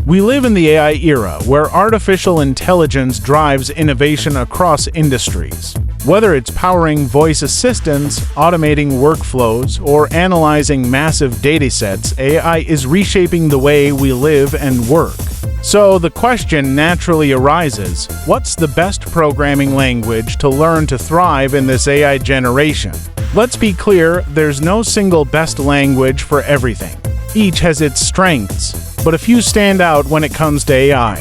We live in the AI era, where artificial intelligence drives innovation across industries. Whether it's powering voice assistants, automating workflows, or analyzing massive datasets, AI is reshaping the way we live and work. So the question naturally arises, what's the best programming language to learn to thrive in this AI generation? Let's be clear, there's no single best language for everything. Each has its strengths, but a few stand out when it comes to AI.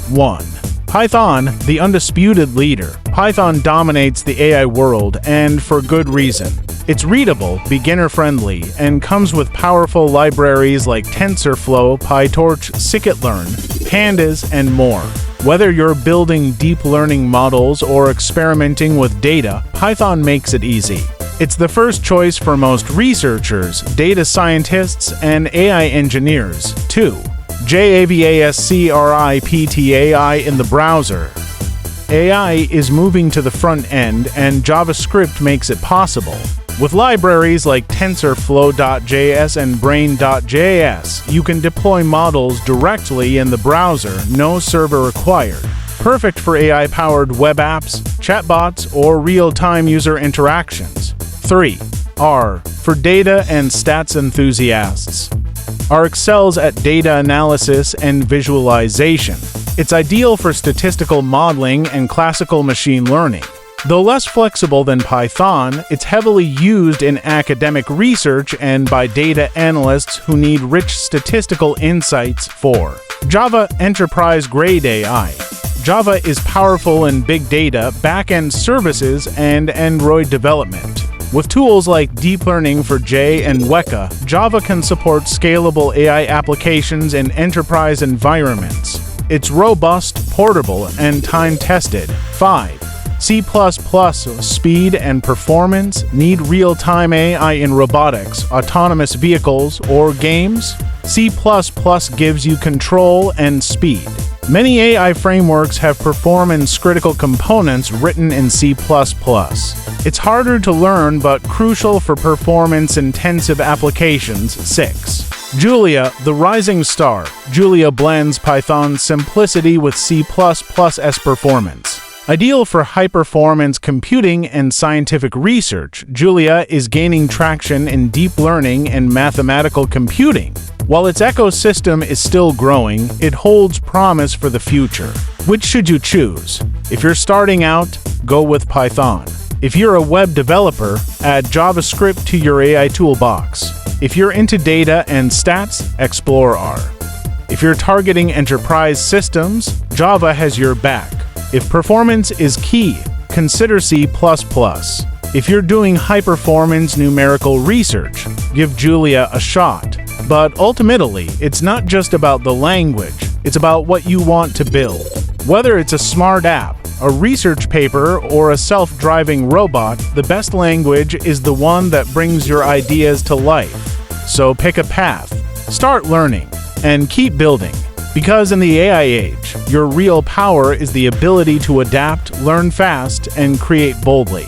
1. Python, the undisputed leader. Python dominates the AI world, and for good reason. It's readable, beginner-friendly, and comes with powerful libraries like TensorFlow, PyTorch, scikit-learn, Pandas, and more. Whether you're building deep learning models or experimenting with data, Python makes it easy. It's the first choice for most researchers, data scientists, and AI engineers. 2. JavaScript in the browser. AI is moving to the front end, and JavaScript makes it possible. With libraries like TensorFlow.js and Brain.js, you can deploy models directly in the browser, no server required. Perfect for AI-powered web apps, chatbots, or real-time user interactions. 3. R, for data and stats enthusiasts. R excels at data analysis and visualization. It's ideal for statistical modeling and classical machine learning. Though less flexible than Python, it's heavily used in academic research and by data analysts who need rich statistical insights. 4. Java Enterprise-grade AI. Java is powerful in big data, back-end services, and Android development. With tools like deep learning for J and Weka, Java can support scalable AI applications in enterprise environments. It's robust, portable, and time-tested. 5. C++ speed and performance. Need real-time AI in robotics, autonomous vehicles, or games? C++ gives you control and speed. Many AI frameworks have performance-critical components written in C++. It's harder to learn but crucial for performance-intensive applications. 6. Julia, the rising star. Julia blends Python's simplicity with C++'s performance. Ideal for high-performance computing and scientific research, Julia is gaining traction in deep learning and mathematical computing. While its ecosystem is still growing, it holds promise for the future. Which should you choose? If you're starting out, go with Python. If you're a web developer, add JavaScript to your AI toolbox. If you're into data and stats, explore R. If you're targeting enterprise systems, Java has your back. If performance is key, consider C++. If you're doing high-performance numerical research, give Julia a shot. But ultimately, it's not just about the language, it's about what you want to build. Whether it's a smart app, a research paper, or a self-driving robot, the best language is the one that brings your ideas to life. So pick a path, start learning, and keep building. Because in the AI age, your real power is the ability to adapt, learn fast, and create boldly.